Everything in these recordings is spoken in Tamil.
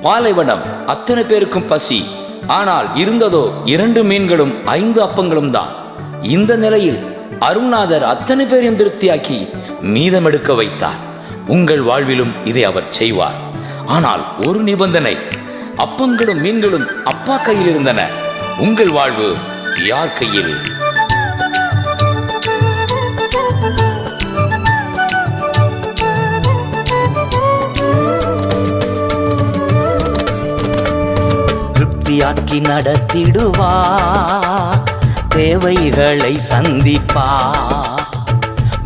பாலைவனம், அத்தனை பேருக்கும் பசி. ஆனால் இருந்ததோ 2 மீன்களும் 5 அப்பங்களும் தான். இந்த நிலையில் அருள்நாதர் அத்தனை பேரையும் திருப்தியாக்கி மீதம் எடுக்க வைத்தார். உங்கள் வாழ்விலும் இதை அவர் செய்வார். ஆனால் ஒரு நிபந்தனை, அப்பங்களும் மீன்களும் அப்பா கையில் இருந்தன. உங்கள் வாழ்வு யார் கையில்? திருப்தியாக்கி நடத்திடுவா, தேவைகளை சந்திப்பா,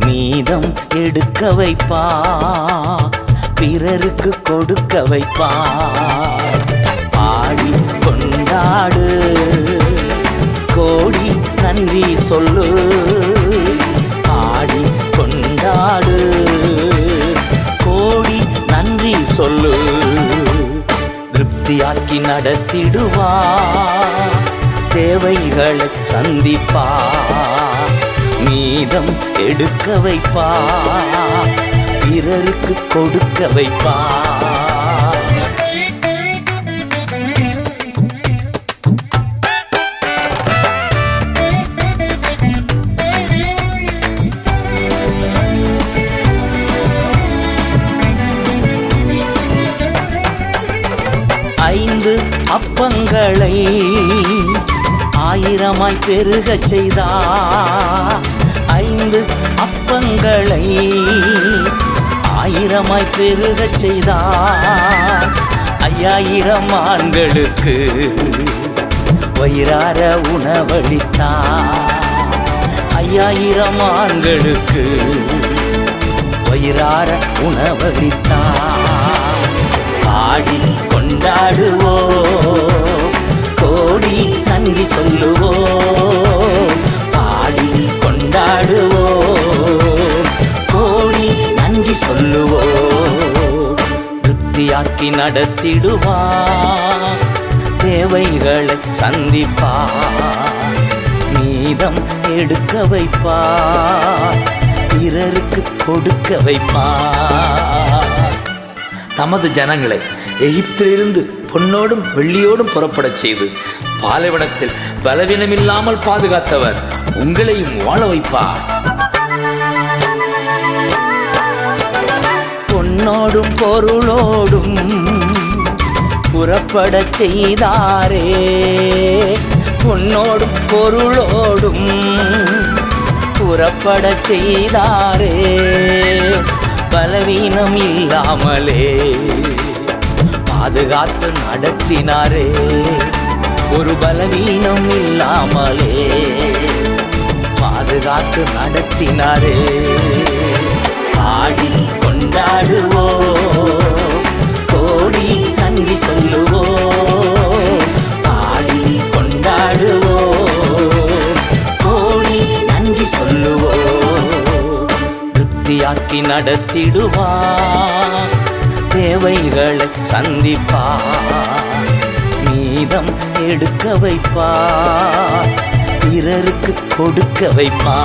மீதம் எடுக்க வைப்பா, பிறருக்கு கொடுக்க வைப்பா. பாடி கொண்டாடு, கோடி நன்றி சொல்லு. பாடி கொண்டாடு, கோடி நன்றி சொல்லு. திருப்தியாக்கி நடத்திடுவா, தேவைகளை சந்திப்பா, மீதம் எடுக்க வைப்பா, பிறருக்கு கொடுக்க வைப்பா. 5 அப்பங்களை 1000 பெருகச் செய்தா. 5 அப்பங்களை 1000 பெருகச் செய்தா. 5000 ஆண்களுக்கு வயிறார உணவளித்தா. 5000 ஆண்களுக்கு வயிறார உணவளித்தா. பாடி கொண்டாடுவோ, கோடி நன்றி சொல்லுவோ. பாடி கொண்டாடுவோ, கோடி நன்றி சொல்லுவோ. திருப்தியாக்கி நடத்திடுவா, தேவைகளை சந்திப்பா, மீதம் எடுக்க வைப்பா, பிறருக்கு கொடுக்க வைப்பா. தமது ஜனங்களை எகிப்திலிருந்து பொன்னோடும் வெள்ளியோடும் புறப்படச் செய்து பாலைவனத்தில் பலவீனமில்லாமல் பாதுகாத்தவர் உங்களையும் வாழ வைப்பார். பொன்னோடும் பொருளோடும் புறப்படச் செய்தாரே. பொன்னோடும் பொருளோடும் புறப்படச் செய்தாரே. பலவீனம் இல்லாமலே பாதுகாத்து நடத்தினாரே. ஒரு பலவீனம் இல்லாமலே பாதுகாத்து நடத்தினாரே. பாடி கொண்டாடுவோ, கோடி நன்றி சொல்லுவோ. பாடி கொண்டாடுவோ, கோடி நன்றி சொல்லுவோ. திருப்தியாக்கி நடத்திடுவா, தேவைகளை சந்திப்பா, மீதம் எடுக்க வைப்பா, பிறருக்கு கொடுக்க வைப்பா.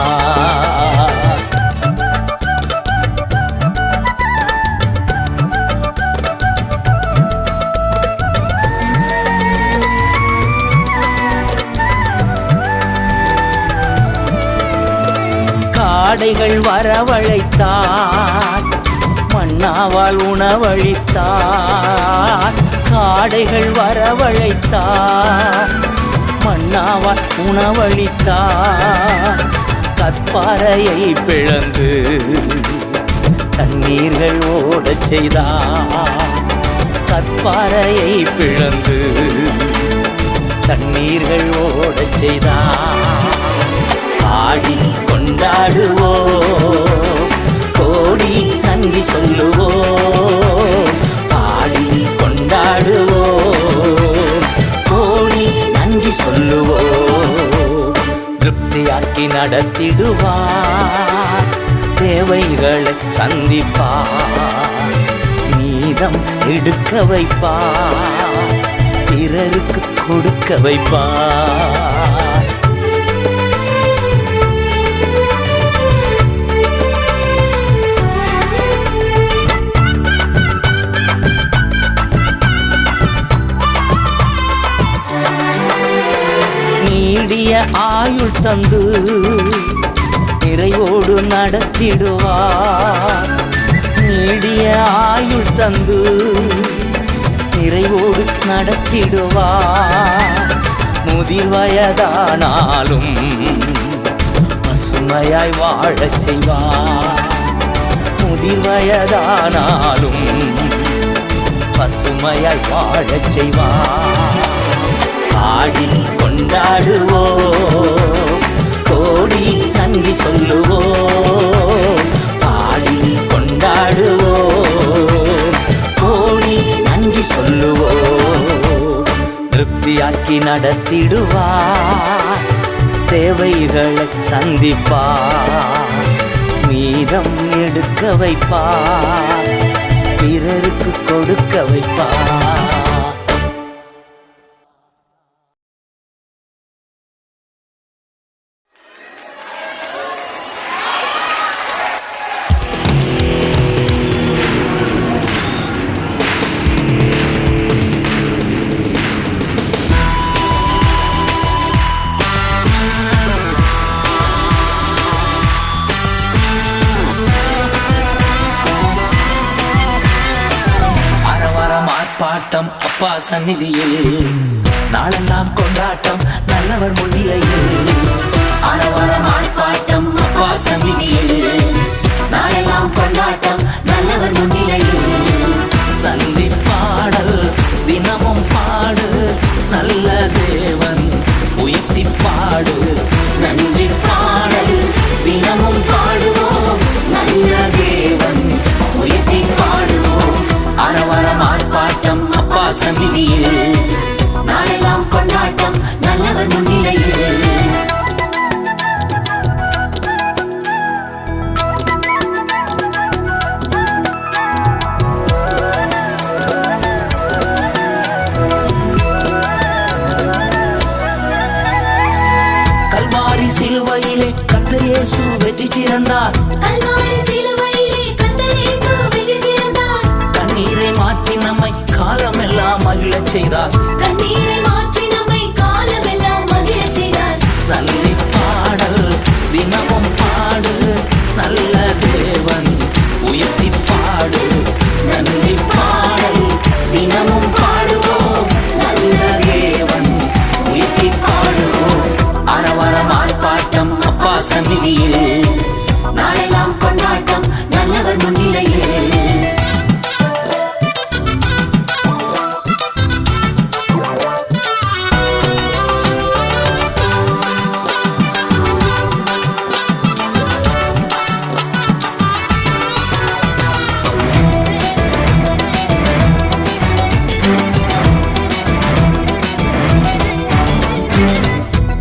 காடைகள் வரவழைத்தார், மன்னாவால் உணவளித்தார். காடைகள் வரவழைத்தார், மன்னாவால் உணவளித்தார். கற்பாறையை பிளந்து தண்ணீர்கள் ஓடச் செய்தார். கற்பாறையை பிளந்து தண்ணீர்கள் ஓடச் செய்தார். பாடி கொண்டாடுவோ, கோடி நன்றி சொல்லுவோ. பாடி கொண்டாடுவோ, கோடி நன்றி சொல்லுவோ. திருப்தியாக்கி நடத்திடுவா, தேவைகளை சந்திப்பா, மீதம் எடுக்க வைப்பா, பிறருக்கு கொடுக்க வைப்பா. நீடிய ஆயுள் தந்து நிறைவோடு நடத்திடுவார். நீடிய ஆயுள் தந்து நிறைவோடு நடத்திடுவார். முதிர் வயதானாலும் பசுமையாய் வாழச் செய்வார். முதிர் வயதானாலும் பசுமையாய் வாழச் செய்வார். ஆடி கொண்டாடுவோம், கோடி நன்றி சொல்லுவோம். ஆடி கொண்டாடுவோம், கோடி நன்றி சொல்லுவோம். திருப்தியாக்கி நடத்திடுவார், தேவைகளை சந்திப்பார். மீதம் எடுக்க வைப்பார், பிறருக்கு கொடுக்க வைப்பார். பாட்டம் அப்பா சந்நிதியில் நாளெல்லாம் கொண்டாட்டம் நல்லவர் முன்னிலையில். அரவரம் ஆர்ப்பாட்டம் அப்பா சந்நிதியில் நாளெல்லாம் கொண்டாட்டம் நல்லவர் முன்னிலையில். நன்றி பாடல் தினமும் பாடு, நல்ல தேவன் உயர்த்தி பாடு. நன்றி பாடல் தினமும் பாடுவோம், நல்ல தேவன் உயர்த்தி பாடுவோம். அரவரம் ஆர்ப்பாட்டம் அப்பா சந்நிதியில் நாளெல்லாம் கொண்டாட்டம் நல்லவர் முன்னிலையில். கல்வாரி சிலுவையிலே கர்த்தர் இயேசு வெற்றி சிறந்தார். கல்வாரி சிலுவையிலே கர்த்தர் இயேசு வெற்றி சிறந்தார். கண்ணீரை மாற்றி நம்மை காலமெல்லாம் மகிழச் செய்தார். கண்ணீரை மாற்றி நம்மை காலமெல்லாம் மகிழச் செய்தார். நன்றி பாடல் தினமும் பாடு, நல்ல தேவன் உயர்த்தி பாடு. நன்றி பாடல் தினமும் பாடுவோம், நல்ல தேவன் உயர்த்தி பாடுவோம். அரவரம் ஆர்ப்பாட்டம் அப்பா சந்நிதியில் நாளெல்லாம் கொண்டாட்டம் நல்லவர் முன்னிலையில்.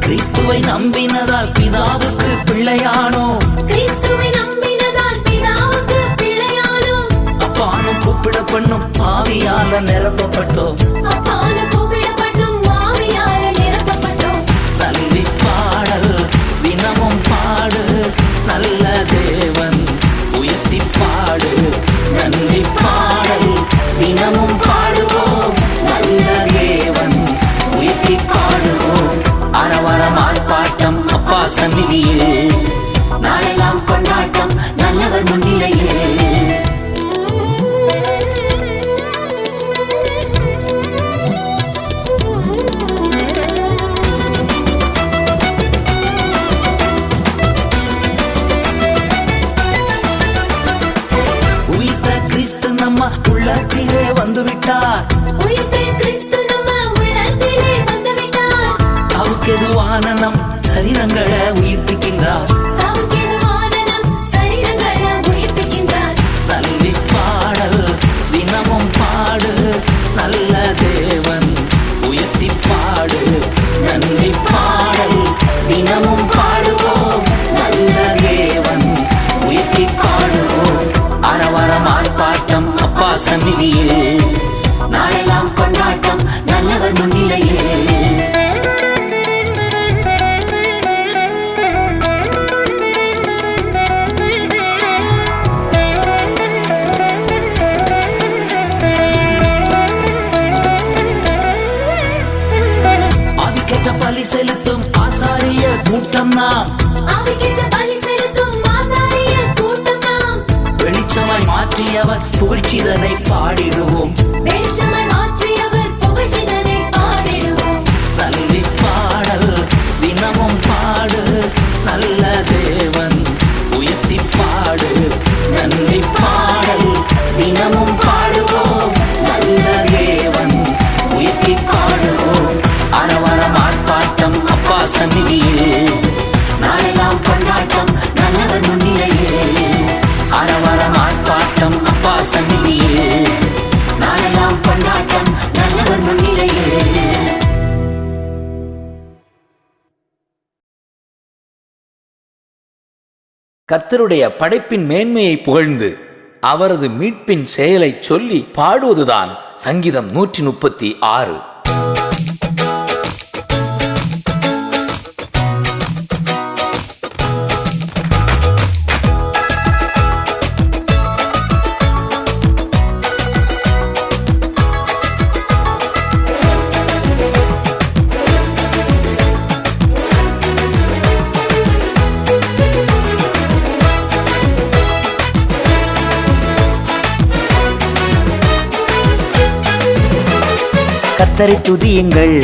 கிறிஸ்துவை நம்பினதால் பிதாவுக்கு பிள்ளையானோ. கிறிஸ்துவை நம்பினதால் பிதாவுக்கு பிள்ளையானோ. அப்பானு கூப்பிடப்பண்ணும் பாவியால நிரப்பப்பட்டோம். அப்பானு கூப்பிடப்பட்டும் ஆவியால நிரப்பப்பட்டோம். நன்றி பாடல் தினமும் பாடு, நல்ல தேவன் உயர்த்தி பாடு. நன்றி பாடல் தினமும் பாடுவோம், நல்ல தேவன் உயர்த்தி பாடுவோம். அரவரம் ஆர்ப்பாட்டம் அப்பா சந்நிதியில் நாளெல்லாம் கொண்டாட்டம் நல்லவர் முன்னிலையில். உயிர்த்த கிறிஸ்து நம்ம உள்ளத்திலே வந்துவிட்டார். உயிர்த்த கிறிஸ்து நம்ம உள்ளத்திலே வந்துவிட்டார். அவருக்கெதுவான நம் சரீரங்களை உயிர்ப்பிக்கின்றார். சாவுக்கேதுவான நம் சரீரங்களை உயிர்ப்பிக்கின்றார். நன்றி பாடல் தினமும் பாடு, நல்ல தேவன் உயர்த்தி பாடு. நன்றி பாடல் தினமும் பாடுவோம், நல்ல தேவன் உயர்த்தி பாடுவோம். அரவரம் ஆர்ப்பாட்டம் அப்பா சந்நிதியில் நாளெல்லாம் கொண்டாட்டம் நல்லவர் முன்னிலையில். ஆவிக்கேற்ற பலி செலுத்தும் ஆசை மாற்றியவர் புகழ்ச்சிதனை பாடிடுவோம். வெளிச்சமாய் மாற்றியவர் புகழ்ச்சிதனை பாடிடுவோம். நன்றி பாடல் தினமும் பாடு, நல்ல தேவன் உயர்த்தி பாடு. நன்றி பாடல் தினமும் பாடுவோம், நல்ல தேவன் உயர்த்தி பாடுவோம். அரவரம் ஆர்ப்பாட்டம் அப்பா சந்நிதியில், நாளெல்லாம் கொண்டாட்டம் நல்லவர் முன்னிலையில். அரவரம் ஆர்ப்பாட்டம் அப்பா சந்நிதியில், நாளெல்லாம் கொண்டாட்டம் நல்லவர் முன்னிலையில். கர்த்தருடைய படைப்பின் மேன்மையை புகழ்ந்து அவரது மீட்பின் செயலை சொல்லி பாடுவதுதான் சங்கீதம் 136. கர்த்தரை துதியுங்கள்,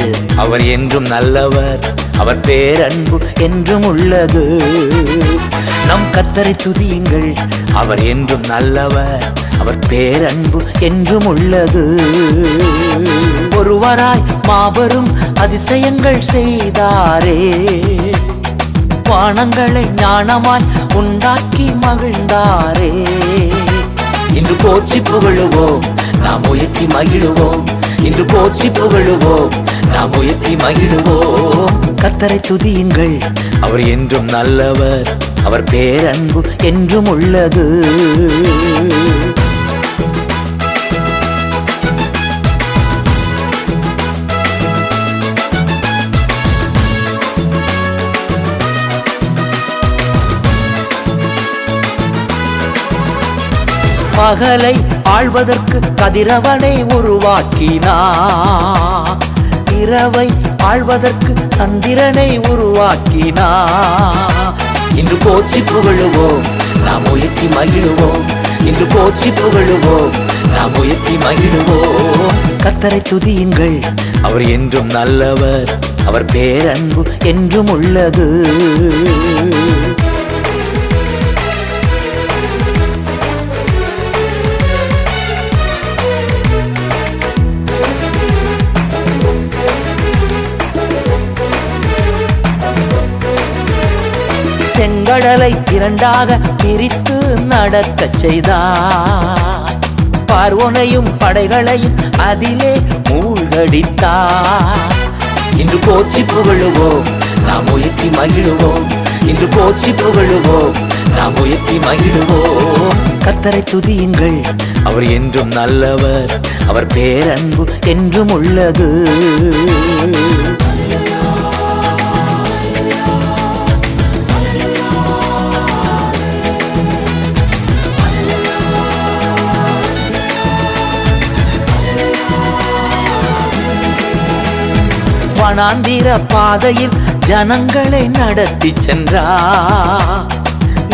அவர் என்றும் நல்லவர், அவர் பேரன்பு என்றும் உள்ளது. நம் கர்த்தரை துதியுங்கள், அவர் என்றும் நல்லவர், அவர் பேரன்பு என்றும் உள்ளது. ஒருவராய் மாபெரும் அதிசயங்கள் செய்தாரே, வானங்களை ஞானமாய் உண்டாக்கி மகிழ்ந்தாரே. இன்று போற்றி புகழுவோம், நாம் உயர்த்தி மகிழுவோம். இன்று போற்றி புகழுவோம், நாம் உயர்த்தி மகிழுவோம். கர்த்தரை துதியுங்கள், அவர் என்றும் நல்லவர், அவர் பேரன்பு என்றும் உள்ளது. பகலை ஆள்வதற்கு கதிரவனை உருவாக்கினார், இரவை ஆள்வதற்கு சந்திரனை உருவாக்கினார். இன்று போற்றி புகழுவோம், நாம் உயர்த்தி மகிழுவோம். இன்று போற்றி புகழுவோம், நாம் உயர்த்தி மகிழுவோம். கர்த்தரை துதியுங்கள், அவர் என்றும் நல்லவர், அவர் பேரன்பு என்றும் உள்ளது. செங்கடலை இரண்டாக பிரித்து நடக்கச் செய்தார், பார்வோனையும் படைகளையும் அதிலே மூழ்கடித்தார். இன்று போற்றி புகழுவோம், நாம் உயர்த்தி மகிழுவோம். இன்று போற்றி புகழுவோம், நாம் உயர்த்தி மகிழுவோம். கர்த்தரை துதியுங்கள், அவர் என்றும் நல்லவர், அவர் பேரன்பு என்றும் உள்ளது. வனாந்திர பாதையில் ஜனங்களை நடத்தி சென்றார்,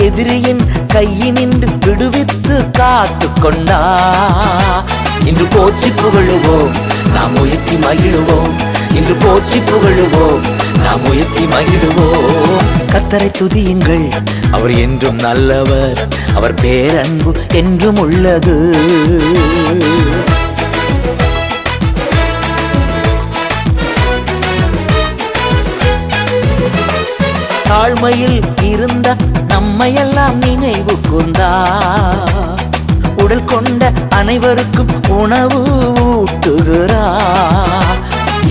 எதிரியின் கையினின்று விடுவித்து காத்து கொண்டார். இன்று போற்றி புகழுவோம், நாம் உயர்த்தி மகிழுவோம். இன்று போற்றி புகழுவோம், நாம் உயர்த்தி மகிழுவோம். கர்த்தரை துதியுங்கள், அவர் என்றும் நல்லவர், அவர் பேரன்பு என்றும் உள்ளது. தாழ்மையில் இருந்த நம்மையெல்லாம் நினைவு கூர்ந்தார், உடல் கொண்ட அனைவருக்கும் உணவு ஊட்டுகிறார்.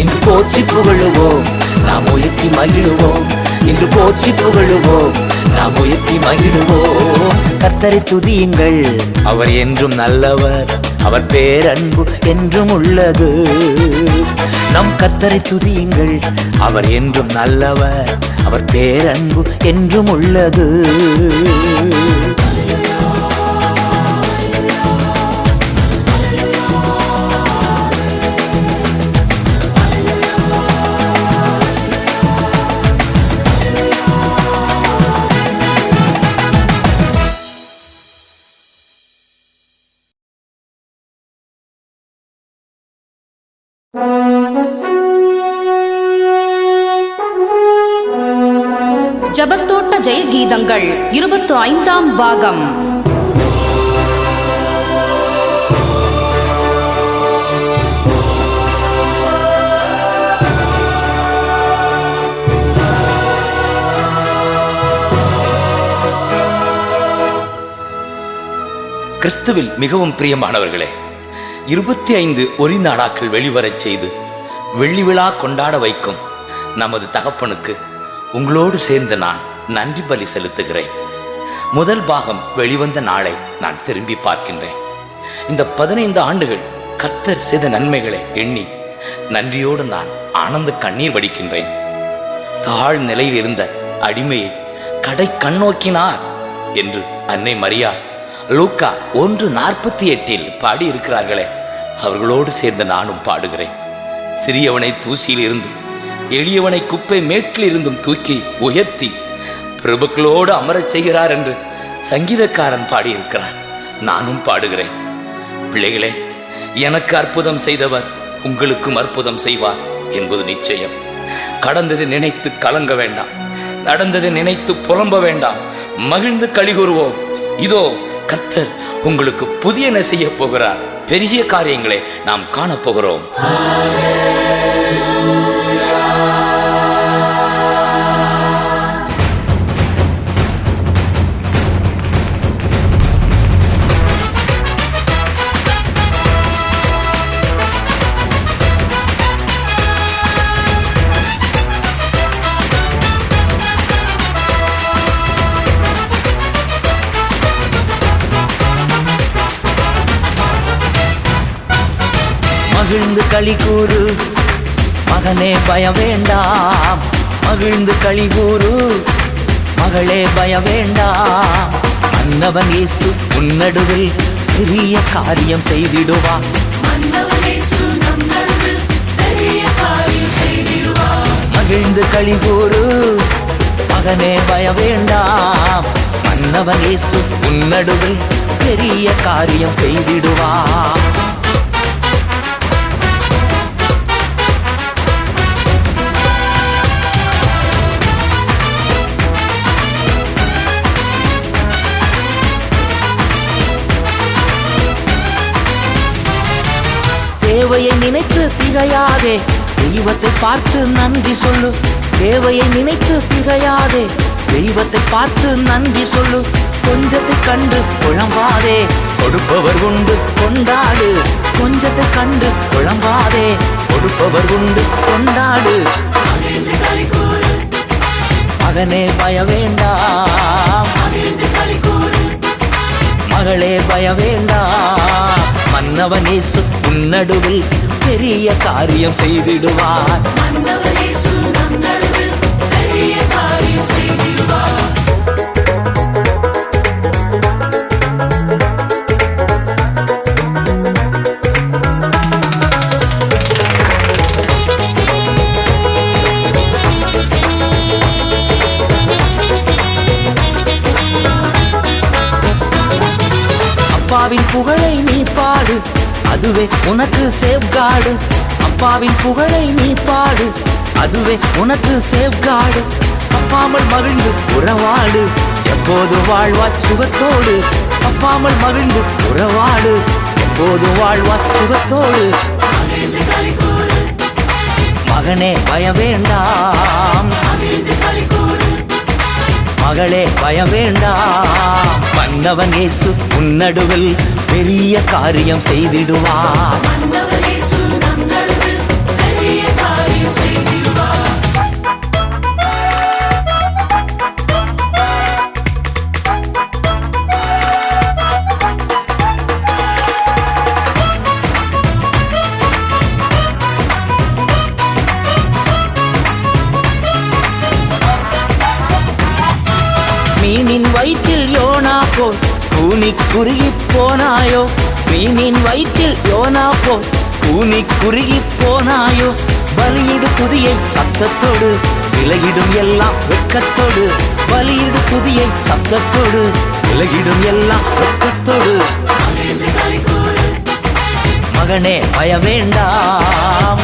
இன்று போற்றி புகழுவோம், நாம் உயர்த்தி மகிழுவோம். இன்று போற்றி புகழுவோம், நாம் உயர்த்தி மகிழுவோம். கர்த்தரை துதியுங்கள், அவர் என்றும் நல்லவர், அவர் பேரன்பு என்றும் உள்ளது. நம் கர்த்தரை துதியுங்கள், அவர் என்றும் நல்லவர், அவர் பேரன்பு என்றும் உள்ளது. ஜபத்தோட்ட ஜெயகீதங்கள் 25ஆம் பாகம். கிறிஸ்துவில் மிகவும் பிரியமானவர்களே, 25 ஒலி நாடாக்கள் வெளிவரச் செய்து வெள்ளி விழா கொண்டாட வைக்கும் நமது தகப்பனுக்கு உங்களோடு சேர்ந்து நான் நன்றி பலி செலுத்துகிறேன். முதல் பாகம் வெளிவந்த நாளை நான் திரும்பி பார்க்கின்றேன். இந்த 15 ஆண்டுகள் கர்த்தர் செய்த நன்மைகளை எண்ணி நன்றியோடு நான் ஆனந்த கண்ணீர் வடிக்கின்றேன். தாழ் நிலையில் இருந்த அடிமையை கடை கண்ணோக்கினார் என்று அன்னை மரியா லூக்கா 1:48 பாடியிருக்கிறார்களே, அவர்களோடு சேர்ந்து நானும் பாடுகிறேன். சிறியவனை தூசியில் இருந்து எளியவனை குப்பை மேட்டில் இருந்தும் தூக்கி உயர்த்தி பிரபுக்களோடு அமரச் செய்கிறார் என்று சங்கீதக்காரன் பாடியிருக்கிறார். நானும் பாடுகிறேன். பிள்ளைகளே, எனக்கு அற்புதம் செய்தவர் உங்களுக்கும் அற்புதம் செய்வார் என்பது நிச்சயம். கடந்ததை நினைத்து கலங்க வேண்டாம், நடந்ததை நினைத்து புலம்ப வேண்டாம், மகிழ்ந்து களி கூறுவோம். இதோ கர்த்தர் உங்களுக்கு புதியன செய்ய போகிறார். பெரிய காரியங்களை நாம் காணப்போகிறோம். மகிழ்ந்து களி கூறு மகனே பய வேண்டாம், மகிழ்ந்து களி கூறு மகளே பய வேண்டாம். மன்னவன் இயேசு உன்னடுவில் பெரிய காரியம் செய்திடுவார். மகிழ்ந்து களி கூறு மகனே பய வேண்டாம், மன்னவன் இயேசு உன்னடுவில் பெரிய காரியம் செய்திடுவார். தேவையை நினைத்து திகையாதே, தெய்வத்தை பார்த்து நன்றி சொல்லு. தேவையை நினைத்து திகையாதே, தெய்வத்தை பார்த்து நன்றி சொல்லு. கொஞ்சத்தை கண்டு குழம்பாதே, கொடுப்பவர் உண்டு கொண்டாடு. கொஞ்சத்தை கண்டு குழம்பாதே, கொடுப்பவர் உண்டு கொண்டாடு. மகனே பய வேண்டாம், மகளே பய வேண்டாம். மன்னவன் இயேசு உன்னடுவில் பெரிய காரியம் செய்திடுவார். அப்பாவின் புகழை நீ பாடு, அதுவே உனக்கு சேஃப்கார்டு. அப்பாவின் புகழை நீ பாடு, அதுவே உனக்கு சேஃப்கார்டு. அப்பாமல் மகிழ்ந்து உறவாடு, எப்போது வாழ்வாய் சுகத்தோடு. அப்பாமல் மகிழ்ந்து உறவாடு, எப்போது வாழ்வாய் சுகத்தோடு. மகனே பய வேண்டாம், மகளே பய வேண்டாம். மன்னவன் இயேசு உன்னடுவில் பெரிய காரியம் செய்திடுவார். மீனின் வயிற்றில் யோனா போல் கூனி குறுகி போனாயோ. மீனின் வயிற்றில் யோனா போல் கூனி குறுகி போனாயோ. பலியிடு புதியை சத்தத்தோடு, விலகிடும் எல்லாம் வெட்கத்தோடு. பலியிடு புதியை சத்தத்தோடு, விலகிடும் எல்லாம் வெட்கத்தோடு. மகனே பய வேண்டாம்,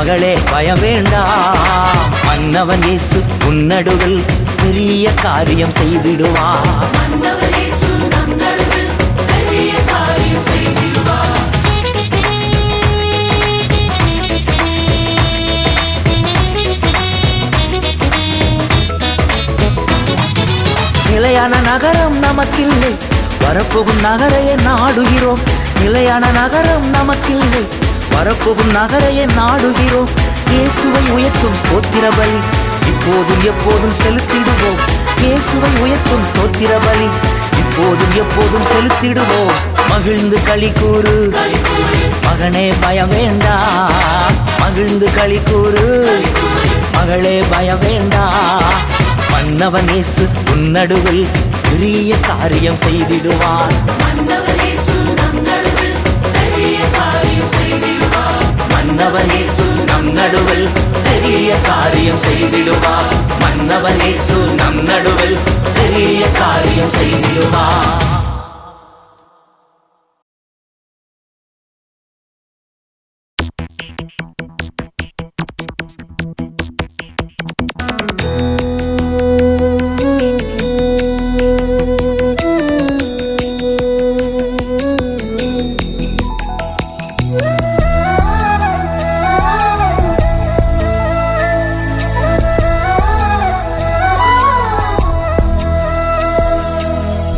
மகளே பயம் வேண்டாம், மன்னவன் இயேசு உன்னடுவில் பெரிய காரியம் செய்திடுவான். நிலையான நகரம் நமக்கில்லை, வரப்போகும் நகரையே நாடுகிறோம். நிலையான நகரம் நமக்கில்லை, வரப்போகும் நகரையே நாடுகிறோம். இயேசுவை உயர்த்தும் ஸ்தோத்திர பலி இப்போதும் எப்போதும் செலுத்திடுவோம். இயேசுவை உயர்த்தும் ஸ்தோத்திர பலி இப்போதும் எப்போதும் செலுத்திடுவோம். மகிழ்ந்து களி கூறு மகனே பயம் வேண்டாம், மகிழ்ந்து களி கூறு மகளே பயம் வேண்டாம். மன்னவன் இயேசு உன்னடுவில் பெரிய காரியம் செய்திடுவார். மன்னவன் இயேசு நம் நடுவில் பெரிய காரியம் செய்திடுவார். மன்னவன் இயேசு நம் நடுவில் பெரிய காரியம் செய்திடுவார்.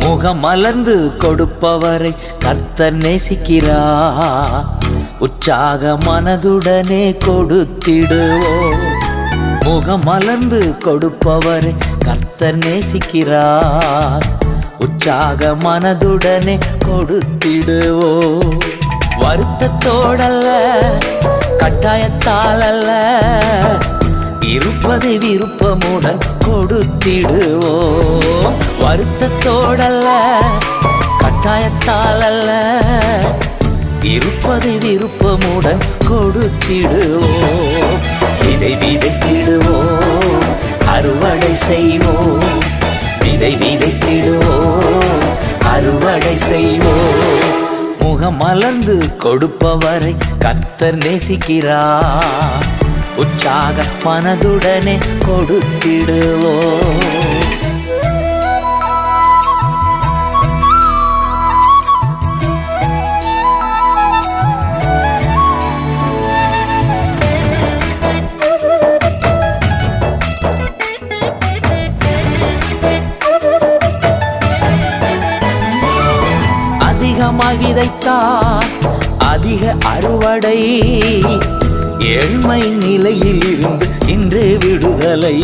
முகம் மலர்ந்து கொடுப்பவரை கர்த்தர் நேசிக்கிறார். உற்சாக மனதுடனே கொடுத்திடுவோம். முகம் மலர்ந்து கொடுப்பவரை கர்த்தர் நேசிக்கிறார். உற்சாக மனதுடனே கொடுத்திடுவோம். வருத்தத்தோடல்ல கட்டாயத்தாலல்ல, இருப்பதை விருப்பமுடன் கொடுத்திடுவோம். வருத்தத்தோடல்ல கட்டாயத்தாலல்ல, இருப்பதை விருப்பமுடன் கொடுத்திடுவோம். விதை விதைத்திடுவோம், அறுவடை செய்வோம். விதை விதைத்திடுவோம், அறுவடை செய்வோம். முகம் மலர்ந்து கொடுப்பவரை கர்த்தர் நேசிக்கிறார். உற்சாக மனதுடனே கொடுத்திடுவோம். அதிகமாய் விதைத்தார் அதிக அறுவடை, ஏழ்மை நிலையில் இருந்து இன்றே விடுதலை.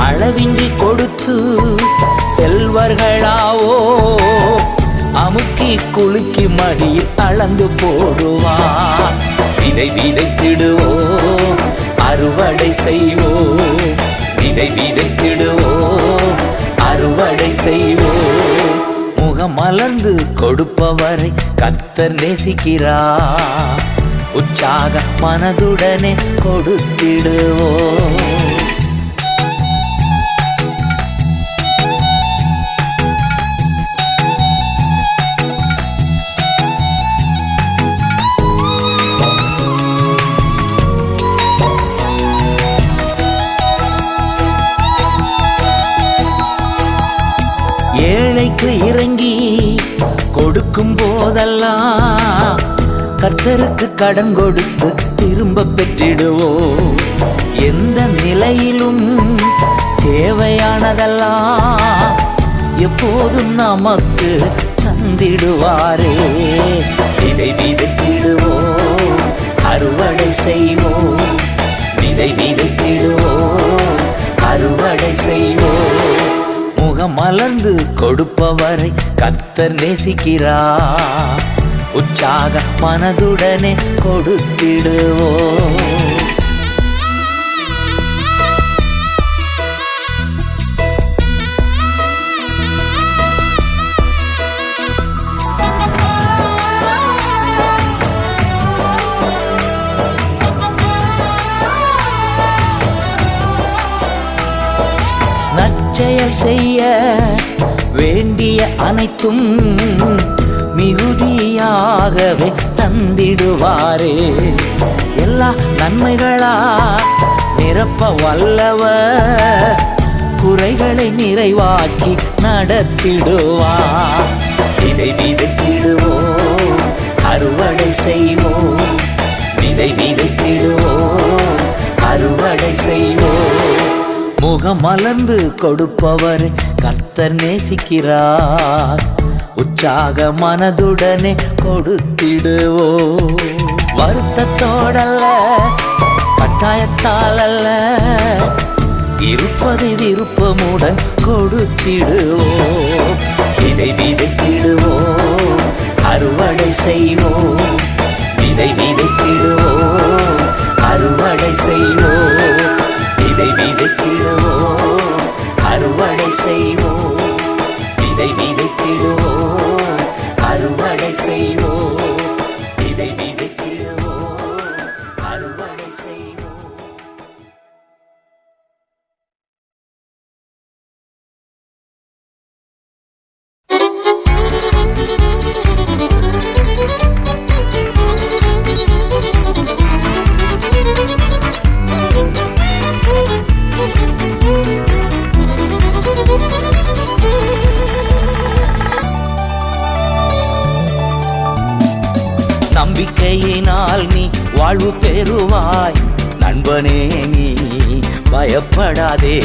அளவின்றி கொடுத்து செல்வர்களாவோ, அமுக்கி குலுக்கி மடியில் அளந்து போடுவார். விதை விதைத்திடுவோம், அறுவடை செய்வோம். விதை விதைத்திடுவோம், அறுவடை செய்வோம். முகம் மலர்ந்து கொடுப்பவரை கர்த்தர் நேசிக்கிறார். உற்சாக மனதுடனே கொடுத்திடுவோம். ஏழைக்கு இறங்கி கொடுக்கும் போதெல்லாம் கர்த்தருக்கு கடன் கொடுத்து திரும்ப பெற்றிடுவோம். எந்த நிலையிலும் தேவையானதெல்லாம் எப்போதும் நமக்கு தந்திடுவாரே. விதை விதைத்திடுவோம், அறுவடை செய்வோம். விதை விதைத்திடுவோம், அறுவடை செய்வோம். முகம் மலர்ந்து கொடுப்பவரை கர்த்தர் நேசிக்கிறார். உற்சாக மனதுடனே கொடுத்திடுவோம். நற்செயல் செய்ய வேண்டிய அனைத்தும் மிகுதியாகவே தந்திடுவாரே. எல்லா நன்மைகளா நிரப்ப வல்லவர் குறைகளை நிறைவாக்கி நடத்திடுவார். விதை விதைத்திடுவோம், அறுவடை செய்வோம். விதை விதைத்திடுவோம், அறுவடை செய்வோம். முகம் மலர்ந்து கொடுப்பவர் கர்த்தர் நேசிக்கிறார். உற்சாக மனதுடனே கொடுத்திடுவோம். வருத்தத்தோடல்ல, கட்டாயத்தால் அல்ல, இருப்பதை விருப்பமுடன் கொடுத்திடுவோம். விதை விதைத்திடுவோம், அறுவடை செய்வோம். விதை விதைத்திடுவோம், அறுவடை செய்வோம். விதை விதைத்திடுவோம், அறுவடை செய்வோம். விதை விதைத்திடுவோம், அறுவடை செய்வோம். விதை விதைத்திடுவோம், அறுவடை செய்வோம். நம்பிக்கையினால் நீ வாழ்வு பெறுவாய். நண்பனே நீ பயப்படாதே.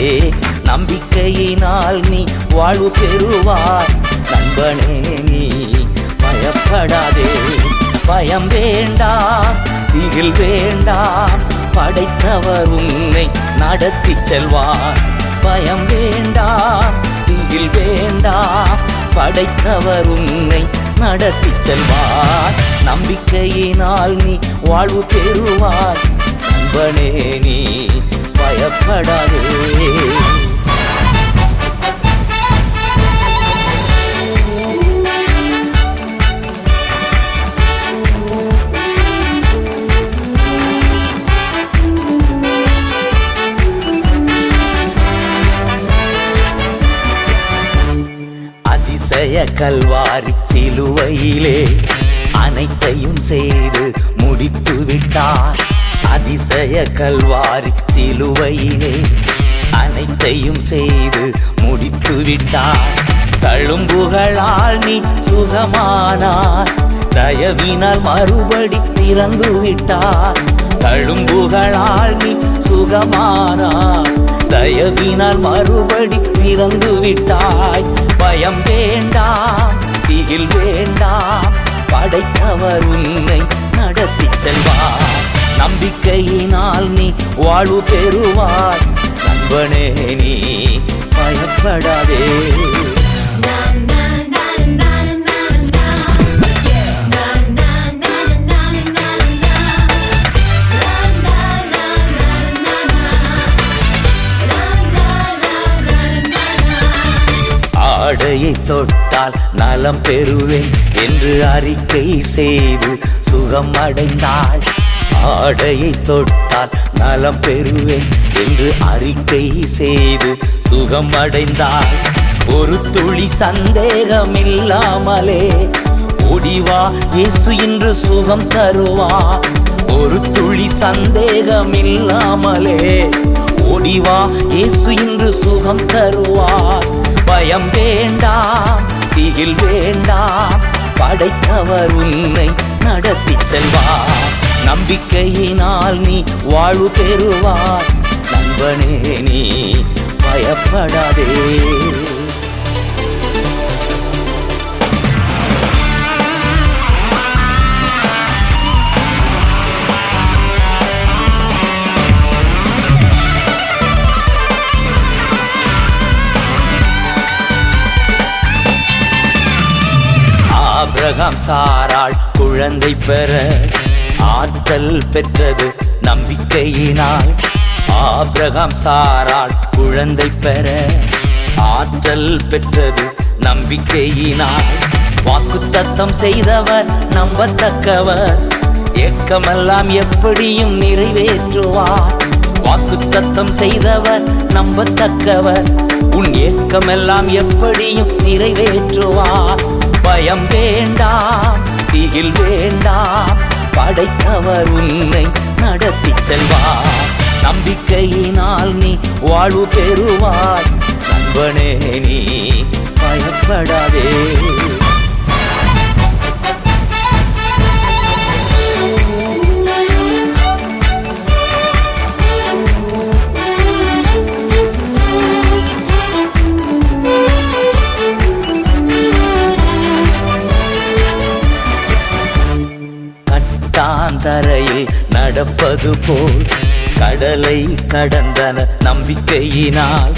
நம்பிக்கையினால் நீ வாழ்வு பெறுவாய். நண்பனே நீ பயப்படாதே. பயம் வேண்டாம், திகில் வேண்டாம், படைத்தவர் உன்னை நடத்தி செல்வார். பயம் வேண்டாம், திகில் வேண்டாம், படைத்தவர் உன்னை நடத்தி செல்வார். நம்பிக்கையினால் நீ வாழ்வு பெறுவாய். நண்பனே நீ பயப்படாதே. அதிசய கல்வாரி சிலுவையிலே அனைத்தையும் செய்து முடித்து விட்டார். அதிசய கல்வாரி சிலுவையிலே அனைத்தையும் செய்து முடித்து விட்டார். தழும்புகளால் நீ சுகமானார். தயவினால் மறுபடி திறந்து விட்டார். தழும்புகளால் நீ சுகமானார். தயவினால் மறுபடி திறந்து விட்டாய். பயம் வேண்டாம், திகில் வேண்டாம், படைத்தவர் உன்னை நடத்தி செல்வார். நம்பிக்கையினால் நீ வாழ்வு பெறுவாய். நண்பனே நீ பயப்படாதே. ஆடையை தொட்டால் நலம் பெறுவேன் என்று அறிக்கை செய்து சுகம் அடைந்தாள். ஆடையை தொட்டால் நலம் பெறுவேன் என்று அறிக்கை செய்து சுகம் அடைந்தாள். ஒரு துளி சந்தேகம் இல்லாமலே ஓடிவா, இயேசு இன்று சுகம் தருவார். ஒரு துளி சந்தேகம் இல்லாமலே ஓடிவா, இயேசு இன்று சுகம் தருவார். பயம் வேண்டாம், திகில் வேண்டாம், படைத்தவர் உன்னை நடத்தி செல்வார். நம்பிக்கையினால் நீ வாழ்வு பெறுவாய். நண்பனே நீ பயப்படாதே. ஆபிரகாம் சாராள் குழந்தை பெற ஆற்றல் பெற்றது நம்பிக்கையினால். ஆபிரகாம் சாராள் குழந்தை பெற ஆற்றல் பெற்றது நம்பிக்கையினால். வாக்குத்தத்தம் செய்தவர் நம்பத்தக்கவர், ஏக்கமெல்லாம் எப்படியும் நிறைவேற்றுவார். வாக்குத்தத்தம் செய்தவர் நம்பத்தக்கவர், உன் ஏக்கமெல்லாம் எப்படியும் நிறைவேற்றுவார். பயம் வேண்டாம், திகில் வேண்டாம், படைத்தவர் உன்னை நடத்தி செல்வார். நம்பிக்கையினால் நீ வாழ்வு பெறுவாய், நண்பனே நீ பயப்படாதே. கட்டாந்தரையில் நடப்பது போல் கடலை கடந்தன நம்பிக்கையினால்.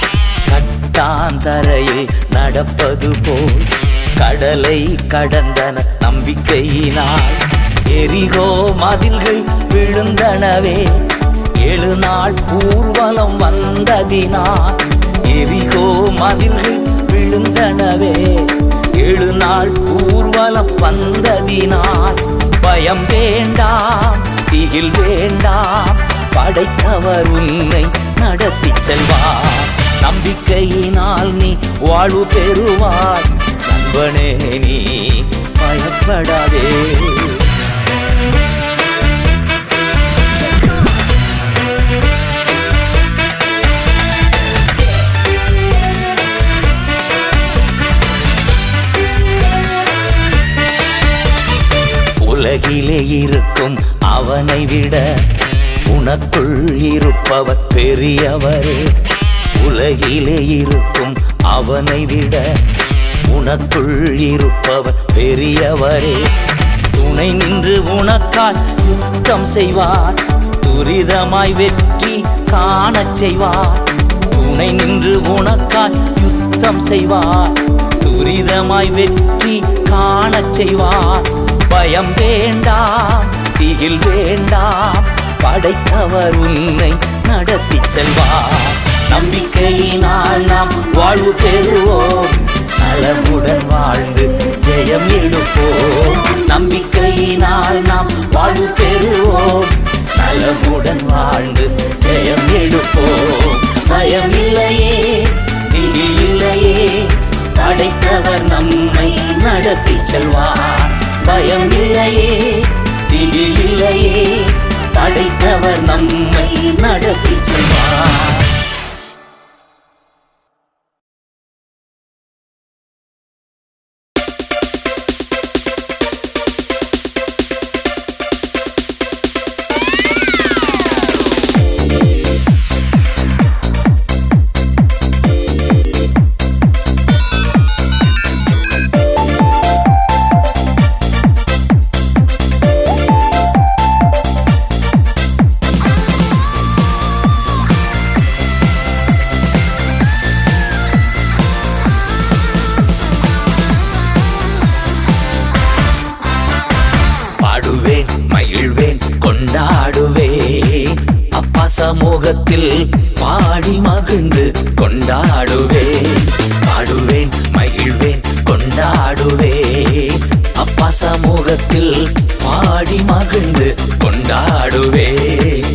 கட்டாந்தரையில் நடப்பது போல் கடலை கடந்தன நம்பிக்கையினால். எரிகோ மதில்கள் விழுந்தனவே 7 நாள் ஊர்வலம் வந்ததினால். எரிகோ மதில்கள் விழுந்தனவே 7 நாள் ஊர்வலம் வந்ததினால். பயம் வேண்டாம், திகில் வேண்டாம், படைத்தவர் உன்னை நடத்தி செல்வார். நம்பிக்கையினால் நீ வாழ்வு பெறுவாய், நண்பனே நீ பயப்படாதே. உலகிலே இருக்கும் அவனை விட உனக்குள் இருப்பவர் பெரியவரே. உலகிலே இருக்கும் அவனை விட உனக்குள் இருப்பவர் பெரியவரே. துணை நின்று உனக்கால் யுத்தம் செய்வார், துரிதமாய் வெற்றி காணச் செய்வார். துணை நின்று உனக்கால் யுத்தம் செய்வார், துரிதமாய் வெற்றி காணச் செய்வார். பயம் வேண்டாம், திகில் வேண்டாம், படைத்தவர் உன்னை நடத்தி செல்வார். நம்பிக்கையினால் நாம் வாழ்வு பெறுவோம், நலமுடன் வாழ்ந்து ஜெயம் எடுப்போம். நம்பிக்கையினால் நாம் வாழ்வு பெறுவோம், நலமுடன் வாழ்ந்து ஜெயம் எடுப்போம். பயம் இல்லையே, திகில் இல்லையே, படைத்தவர் நம்மை நடத்தி செல்வார். பயம் இல்லையே, திகில் இல்லையே, படைத்தவர் நம்மை நடத்தி செல்வார். கொண்டாடுவேன், அப்பா சமூகத்தில் பாடி மகிழ்ந்து கொண்டாடுவேன். பாடுவேன், மகிழ்வேன், கொண்டாடுவேன், அப்பா சமூகத்தில் பாடி மகிழ்ந்து கொண்டாடுவேன்.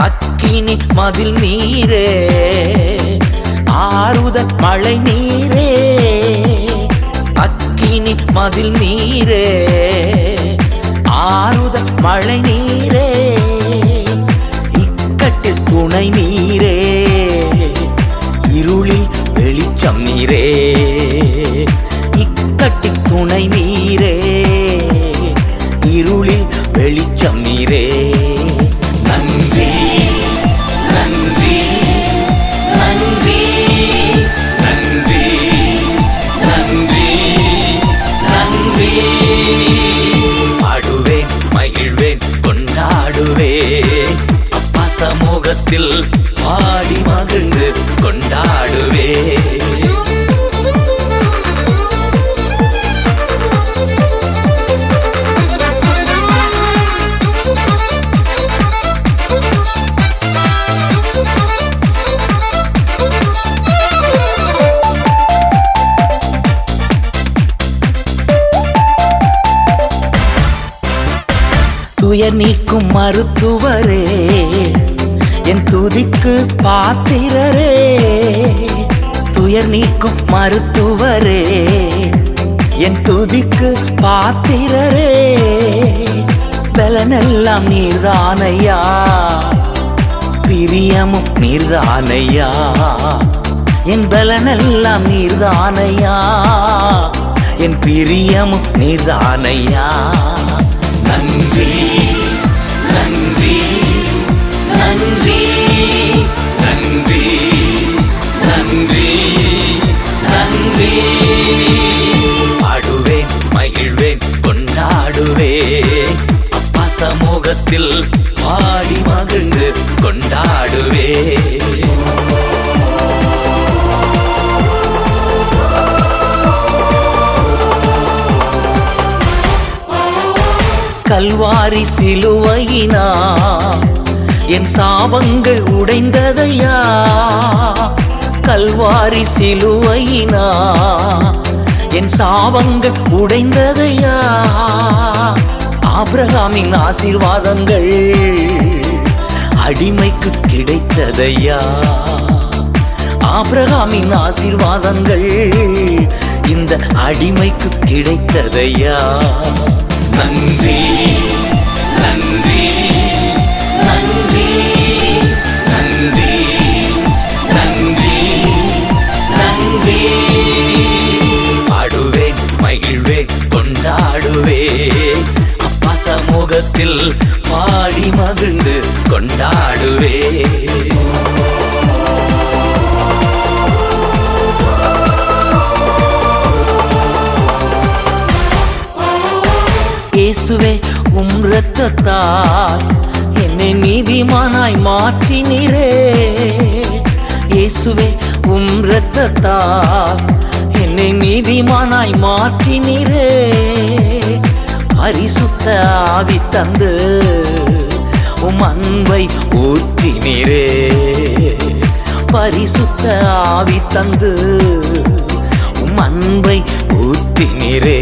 அக்கினி மதில் நீரே, ஆறுதல் மழை நீரே. அக்கினி மதில் நீரே, ஆறுதல் மழை நீரே. இக்கட்டில் துணை நீரே, இருளில் வெளிச்சம் நீரே. இக்கட்டில் துணை நீரே, இருளில் வெளிச்சம் நீரே. நன்றி நன்றி நன்றி நன்றி நன்றி நன்றி. பாடுவேன், மகிழ்வேன், கொண்டாடுவேன், அப்பா சமூகத்தில் பாடி மகிழ்ந்து கொண்டாடுவேன். துயர் நீக்கும் மருத்துவரே, என் துதிக்கு பாத்திரரே. துயர் நீக்கும் மருத்துவரே, என் துதிக்கு பாத்திரரே. பலனெல்லாம் நீர்தானையா, பிரியமும் நீர்தானையா. என் பலனெல்லாம் நீர்தானையா, என் பிரியமும் நீர்தானையா. நன்றி நன்றி நன்றி நன்றி நன்றி நன்றி. பாடுவேன், மகிழ்வேன், கொண்டாடுவேன். அப்பா சமூகத்தில் பாடி மகிழ்ந்து கொண்டாடுவேன். கல்வாரி சிலுவையினா என் சாபங்கள் உடைந்ததையா. கல்வாரி சிலுவையினா என் சாபங்கள் உடைந்ததையா. ஆபிரகாமின் ஆசீர்வாதங்கள் அடிமைக்கு கிடைத்ததையா. ஆபிரகாமின் ஆசீர்வாதங்கள் இந்த அடிமைக்கு கிடைத்ததையா. நன்றி நன்றி நன்றி நன்றி நன்றி நன்றி. பாடுவேன், மகிழ்வேன், கொண்டாடுவேன். அப்பா சமூகத்தில் பாடி மகிழ்ந்து கொண்டாடுவேன். இயேசுவே, உம் இரத்தத்தால் என்னை நீதிமானாய் மாற்றினீரே. இயேசுவே, உம் இரத்தத்தால் என்னை நீதிமானாய் மாற்றினீரே. பரிசுத்த ஆவி தந்து உம் அன்பை ஊற்றினீரே. பரிசுத்த ஆவி தந்து உம் அன்பை ஊற்றினீரே.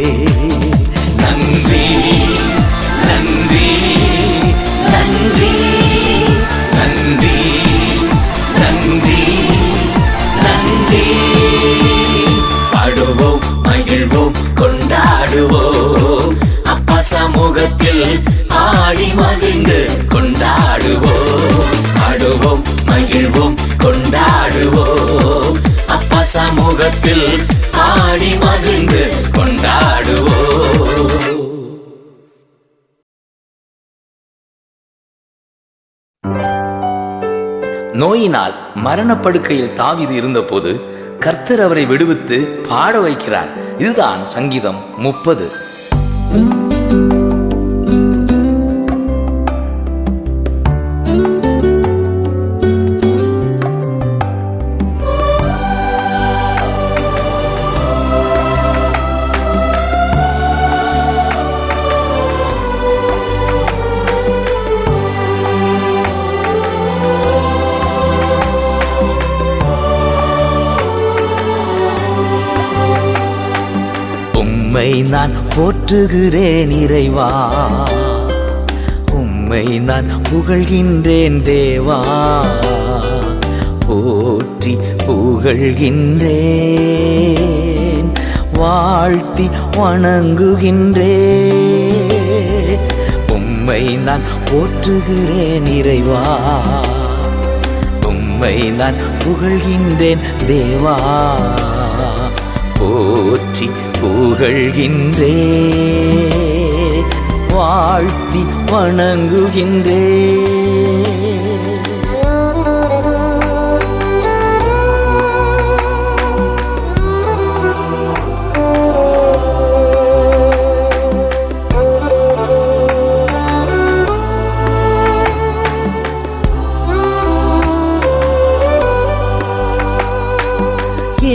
நன்றி நன்றி நன்றி நன்றி நன்றி நன்றி. பாடுவோம், மகிழ்வோம், கொண்டாடுவோம். அப்பா சமூகத்தில் ஆடி மகிழ்ந்து கொண்டாடுவோம். பாடுவோம், மகிழ்வோம், கொண்டாடுவோம். அப்பா சமூகத்தில் ஆடி மகிழ்ந்து கொண்டாடுவோம். நோயினால் மரணப்படுக்கையில் தாவீது இருந்தபோது கர்த்தர் அவரை விடுவித்து பாட வைக்கிறார். இதுதான் சங்கீதம் 30. உம்மை நான் போற்றுகிறேன் இறைவா, உம்மை நான் புகழ்கின்றேன் தேவா. போற்றி புகழ்கின்றேன், வாழ்த்தி வணங்குகின்றேன். உம்மை நான் போற்றுகிறேன் இறைவா, உம்மை நான் புகழ்கின்றேன் தேவா. போற்றி புகழ்கின்றேன், வாழ்த்தி வணங்குகின்றேன்.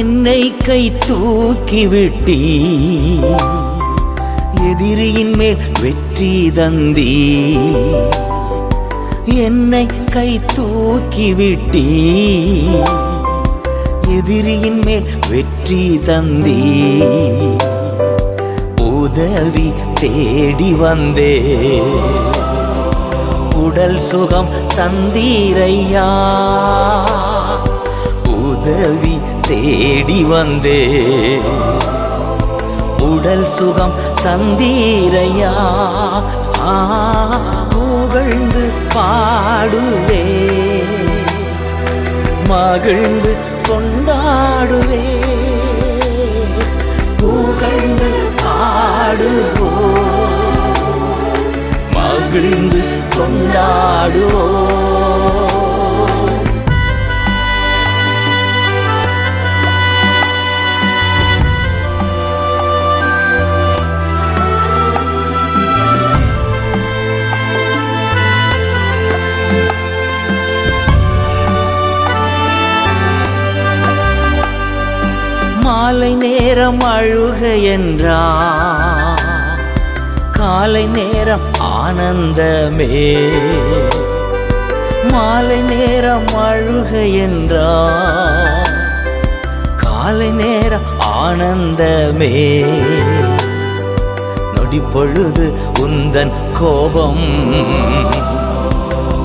என்னை கை தூக்கிவிட்டீ, எதிரியின் மேல் வெற்றி தந்தீ. என்னை கை தூக்கிவிட்டீ, எதிரியின் மேல் வெற்றி தந்தீ. உதவி தேடி வந்தே, உடல் சுகம் தந்தீரையா, உதவி தேடி வந்தே. உடல் சுகம் தந்தீரையா, புகழ்ந்து பாடுவே, மகிழ்ந்து கொண்டாடுவே, புகழ்ந்து பாடுவோ, மகிழ்ந்து கொண்டாடுவோ. மாலை நேரம் அழுக என்றா, காலை நேரம் ஆனந்தமே. மாலை நேரம் அழுக என்றா, காலை நேரம் ஆனந்தமே. நொடி பொழுது உந்தன் கோபம்,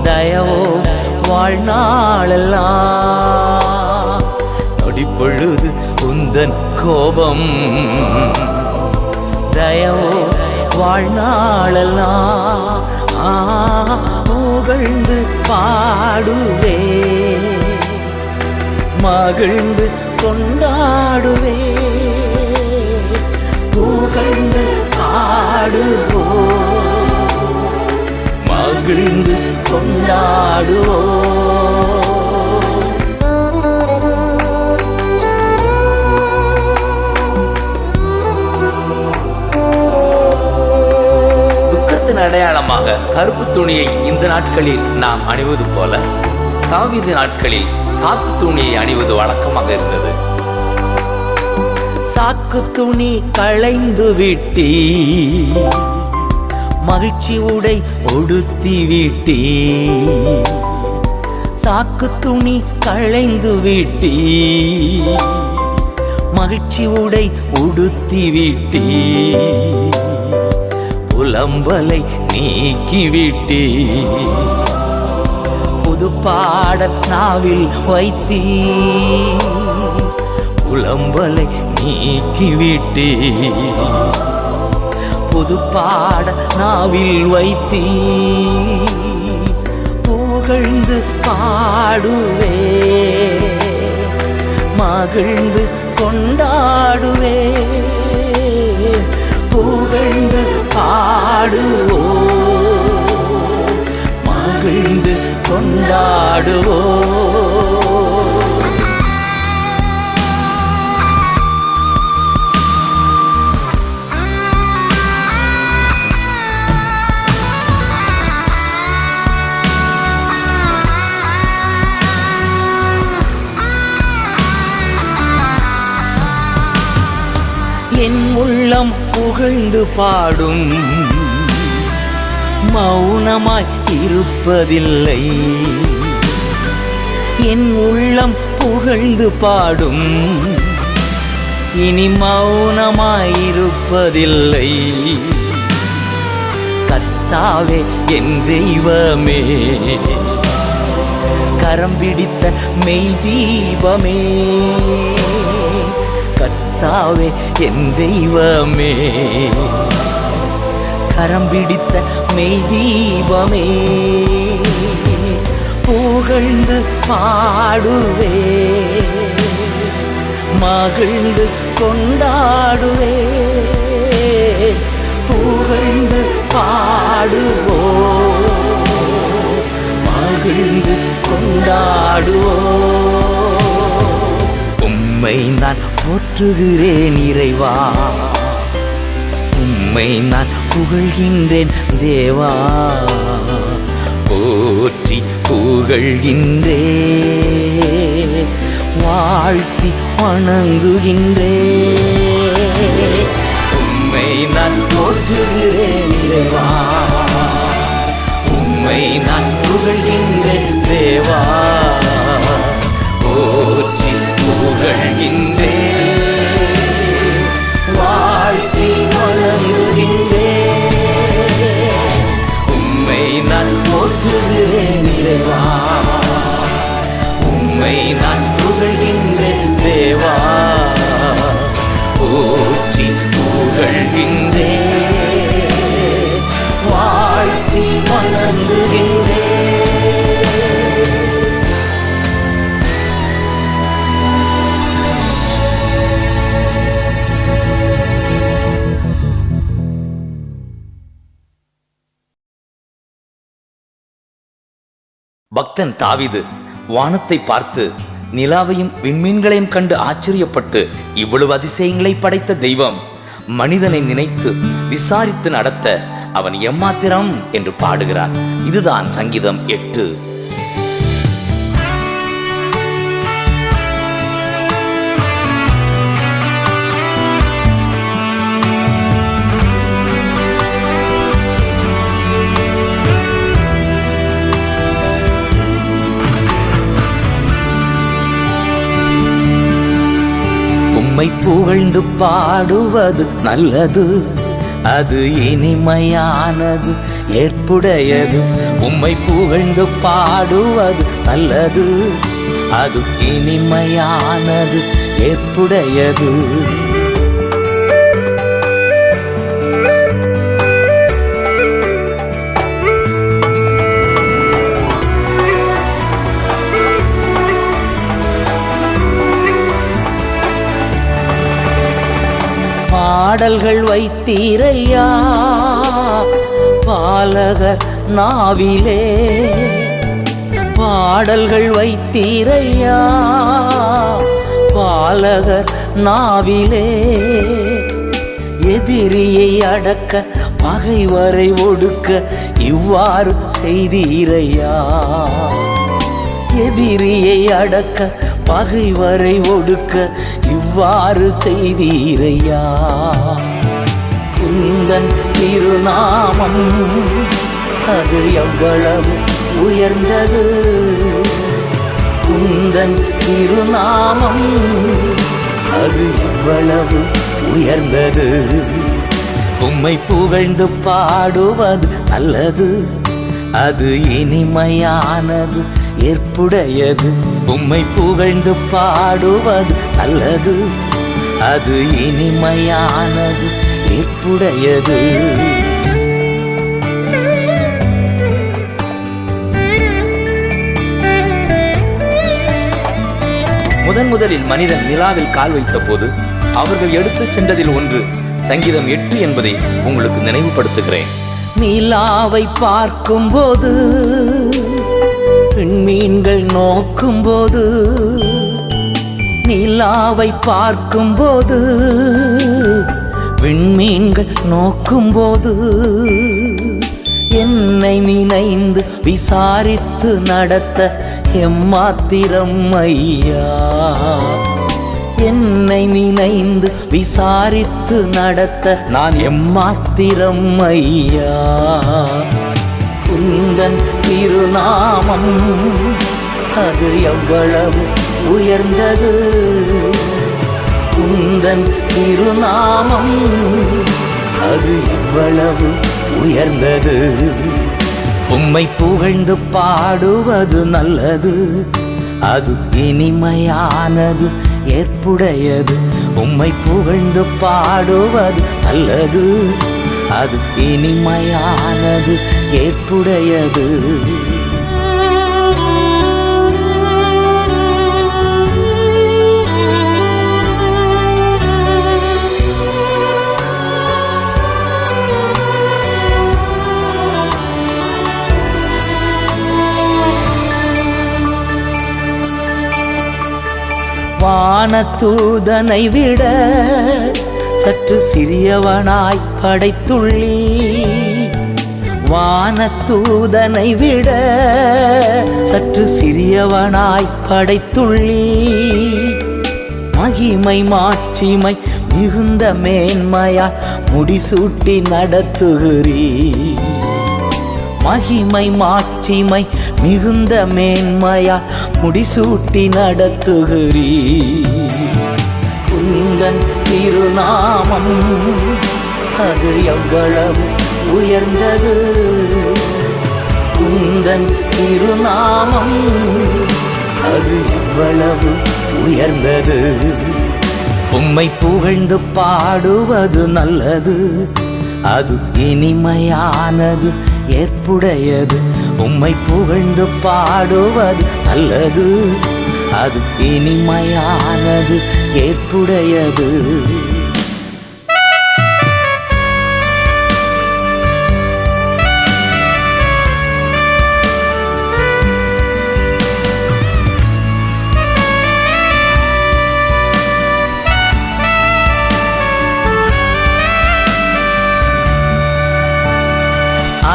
தயவோ வாழ்நாளெல்லாம். நொடி பொழுது உந்தன் கோபம், தயவோ வாழ்நாளெல்லாம். புகழ்ந்து பாடுவே, மகிழ்ந்து கொண்டாடுவே, புகழ்ந்து பாடுவோ, மகிழ்ந்து கொண்டாடுவோ. அடையாளமாக கருப்பு துணியை இந்த நாட்களில் நாம் அணிவது போல தாவீது நாட்களில் சாக்கு துணியை அணிவது வழக்கமாக இருந்தது. சாக்கு துணி களைந்து விட்டி, மகிழ்ச்சி உடை உடுத்தி விட்டி. சாக்கு துணி களைந்து விட்டி, மகிழ்ச்சி உடை உடுத்தி விட்டி. புலம்பலை நீக்கிவிட்டே, புது பாடல் நாவில் வைத்தீ. புலம்பலை நீக்கிவிட்டே, புது பாடல் நாவில் வைத்தீ. புகழ்ந்து பாடுவே, மகிழ்ந்து கொண்டாடுவே, புகழ்ந்து பாடுவோ, மகிழ்ந்து கொண்டாடுவோ. என் உள்ளம் புகழ்ந்து பாடும், மௌனமாய் இருப்பதில்லை. என் உள்ளம் புகழ்ந்து பாடும், இனி மௌனமாய் இருப்பதில்லை. கர்த்தாவே என் தெய்வமே, கரம் பிடித்த மெய் தீபமே. கர்த்தாவே என் தெய்வமே, கரம் பிடித்த மெய் தீபமே. புகழ்ந்து பாடுவே, மகிழ்ந்து கொண்டாடுவே, புகழ்ந்து பாடுவோ, மகிழ்ந்து கொண்டாடுவோ. உம்மை நான் போற்றுகிறேன் இறைவா, உம்மை நான் புகழ்கின்றேன் தேவா. போற்றி புகழ்கின்றேன், வாழ்த்தி வணங்குகின்றேன். உம்மை நான் போற்றுகிறேன் இறைவா, உம்மை நான் புகழ்கின்றேன் தேவா. போற்றி புகழ்கின்றேன், வாழ்த்தி வணங்குகின்றேன். உம்மை நான் போற்று பக்தன் தாவீது வானத்தை பார்த்து நிலாவையும் விண்மீன்களையும் கண்டு ஆச்சரியப்பட்டு, இவ்வளவு அதிசயங்களை படைத்த தெய்வம் மனிதனை நினைத்து விசாரித்து நடத்த அவன் எம்மாத்திரம் என்று பாடுகிறார். இதுதான் சங்கீதம் 8. உம்மை புகழ்ந்து பாடுவது நல்லது, அது இனிமையானது, ஏற்புடையது. உம்மை புகழ்ந்து பாடுவது நல்லது, அது இனிமையானது, ஏற்புடையது. பாடல்கள் வைத்தீரையா பாலகர் நாவிலே, பாடல்கள் வைத்தீரையா பாலகர் நாவிலே. எதிரியை அடக்க பகைவரை ஒடுக்க இவ்வாறு செய்தீரையா. எதிரியை அடக்க பகைவரை ஒடுக்க இவ்வாறு செய்தீரையா. உந்தன் திருநாமம் அது எவ்வளவு உயர்ந்தது, உந்தன் திருநாமம் அது எவ்வளவு உயர்ந்தது. உம்மை புகழ்ந்து பாடுவது நல்லது, அது இனிமையானது, ஏற்புடையது. உம்மை புகழ்ந்து பாடுவது நல்லது, அது இனிமையானது, ஏற்புடையது. முதலில் மனிதன் நிலாவில் கால் வைத்த போது அவர்கள் எடுத்து சென்றதில் ஒன்று சங்கீதம் 8 என்பதை உங்களுக்கு நினைவுபடுத்துகிறேன். நிலாவை பார்க்கும் போது, விண்மீன்கள் நோக்கும் போது, நிலாவை பார்க்கும் போது, விண்மீன்கள் நோக்கும் போது, என்னை நினைந்து விசாரித்து நடத்த எம்மாத்திரம் ஐயா. என்னை நினைந்து விசாரித்து நடத்த நான் எம்மாத்திரம் ஐயா. உந்தன் திருநாமம் அது எவ்வளவு உயர்ந்தது, உந்தன் திருநாமம் அது எவ்வளவு உயர்ந்தது. உம்மை புகழ்ந்து பாடுவது நல்லது, அது இனிமையானது, ஏற்புடையது. உம்மை புகழ்ந்து பாடுவது நல்லது, அது இனிமையானது, ஏற்புடையது. வானதூதனை விட சற்று சிறியவனாய் படைத்துள்ளி, வானதூதனை விட சற்று சிறியவனாய் படைத்துள்ளி. மகிமை மாட்சிமை மிகுந்த மேன்மையா முடிசூட்டி நடத்துகிறீ. மகிமை மாட்சிமை மிகுந்த மேன்மையா முடிசூட்டி நடத்துகிறீ. உந்தன் திருநாமம் அது எவ்வளவு உயர்ந்தது, உந்தன் திருநாமம் அது எவ்வளவு உயர்ந்தது. உம்மை புகழ்ந்து பாடுவது நல்லது, அது இனிமையானது, ஏற்புடையது. உம்மை புகழ்ந்து பாடுவது நல்லது, அது இனிமையானது, ஏற்புடையது.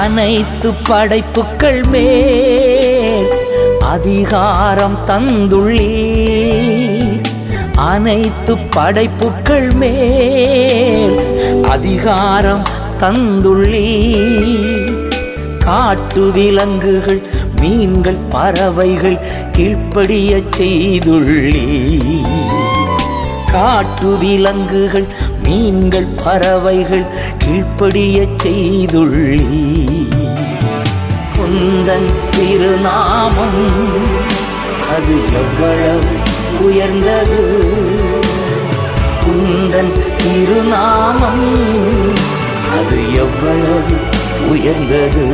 அனைத்து படைப்புக்கள் மேல் அதிகாரம் தந்துள்ளீர். அனைத்து படைப்புக்கள் மேல் அதிகாரம் தந்துள்ளீர். காட்டு விலங்குகள் மீன்கள் பறவைகள் கீழ்ப்படிய செய்துள்ளீர். காட்டு விலங்குகள் மீன்கள் பறவைகள் கீழ்ப்படிய செய்துள்ளீர். உந்தன் திருநாமம் அது எவ்வளவு உயர்ந்தது. உந்தன் திருநாமம் அது எவ்வளவு உயர்ந்தது.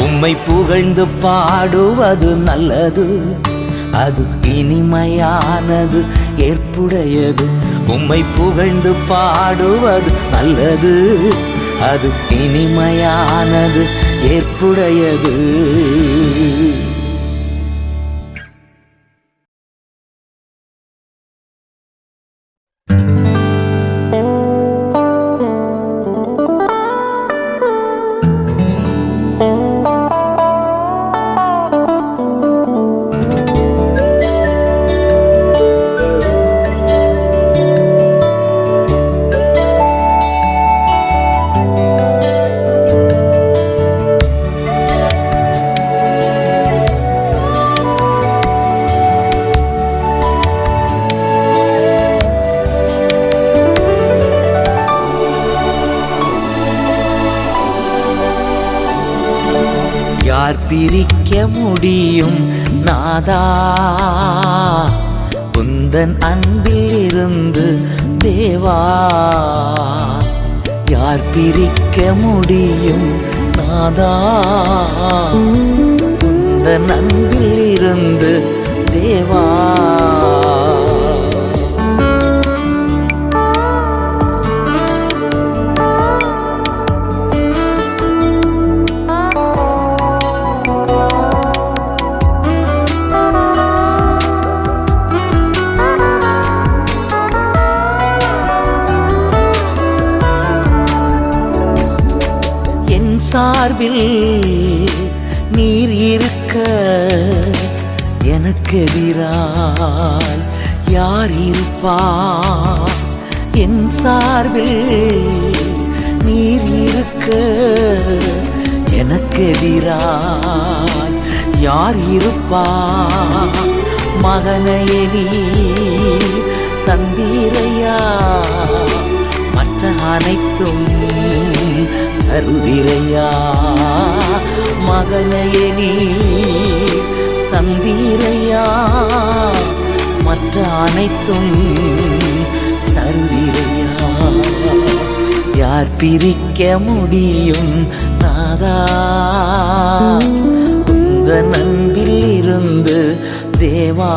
உம்மை புகழ்ந்து பாடுவது நல்லது, அது இனிமையானது ஏற்புடையது. உம்மை புகழ்ந்து பாடுவது நல்லது, அது இனிமையானது ஏற்புடையது. யார் பிரிக்க முடியும் நாதா உந்தன் அன்பில் இருந்து தேவா? யார் பிரிக்க முடியும் நாதா உந்தன் அன்பில் இருந்து தேவா? சார்பில் நீர் இருக்க எனக்கு எதிராய் யார் இருப்பார்? என் சார்பில் நீர் இருக்க எனக்கு எதிராய் யார் இருப்பார்? மகனையே நீ தந்தீரையா, மற்ற அனைத்தும் தருதிரையா. மகனையே நீ தந்தீரையா, மற்ற அனைத்தும் தருதிரையா. யார் பிரிக்க முடியும் நாதா உந்தன் அன்பில் இருந்து தேவா?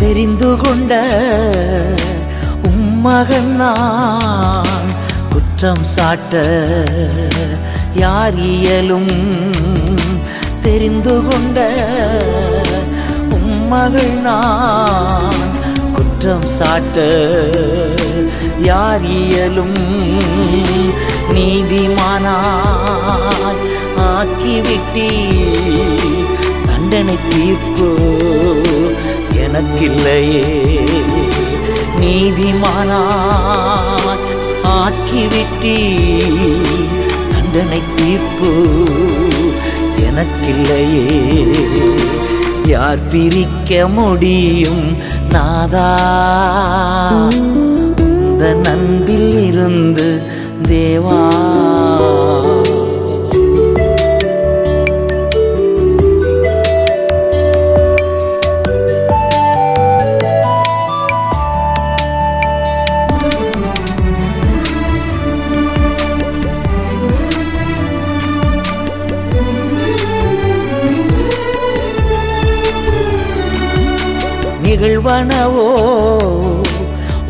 தெரிந்து கொண்ட உம்மகன் நான் குற்றம் சாட்ட யார் இயலும்? தெரிந்து கொண்ட உம்மகள் நான் குற்றம் சாட்ட யார் இயலும்? நீதிமானாய் ஆக்கிவிட்டி தண்டனை தீர்ப்பு எனக்கில்லையே. நீதிமானாய் ஆக்கிவிட்டி தண்டனை தீர்ப்பு எனக்கில்லையே. யார் பிரிக்க முடியும் நாதா உந்தன் அன்பில் இருந்து தேவா? நிகழ்வனவோ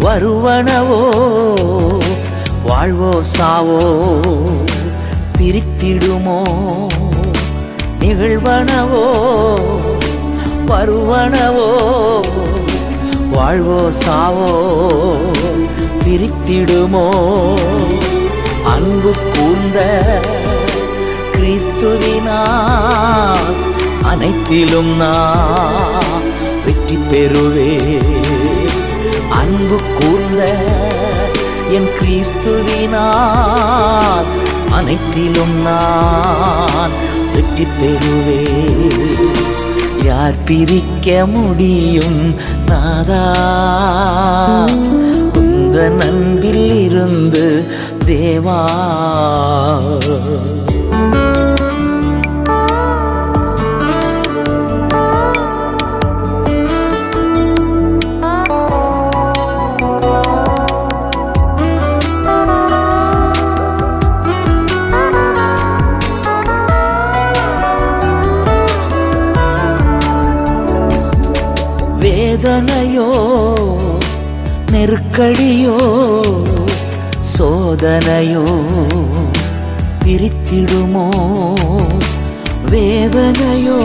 வருவனவோ வாழ்வோ சாவோ பிரித்திடுமோ நிகழ்வனவோ வருவனவோ வாழ்வோ சாவோ பிரித்திடுமோ அன்பு கூர்ந்த கிறிஸ்துவினால் அனைத்திலும் நான் வெற்றி பெறுவே அன்பு கூர்ந்த என் கிறிஸ்துவினால் அனைத்திலும் நான் வெற்றி பெறுவே யார் பிரிக்க முடியும் நாதா உந்தன் அன்பில் இருந்து தேவா வேதனையோ நெருக்கடியோ சோதனையோ பிரித்திடுமோ வேதனையோ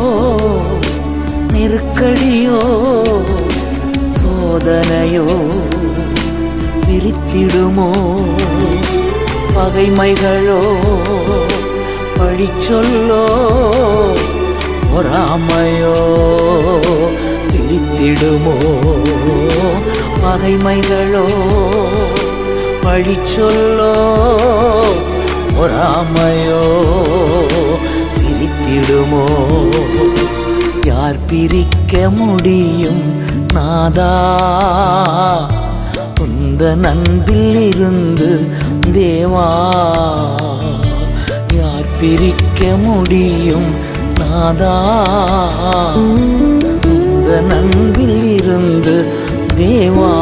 நெருக்கடியோ சோதனையோ பிரித்திடுமோ பகைமைகளோ பழிச்சொல்லோ பொறாமையோ பிரித்திடுமோ பகைமைகளோ பழிச்சொல்லோ பொறாமையோ பிரித்திடுமோ யார் பிரிக்க முடியும் நாதா உந்தன் அன்பில் இருந்து தேவா யார் பிரிக்க முடியும் நாதா உந்தன் அன்பில் இருந்து தேவா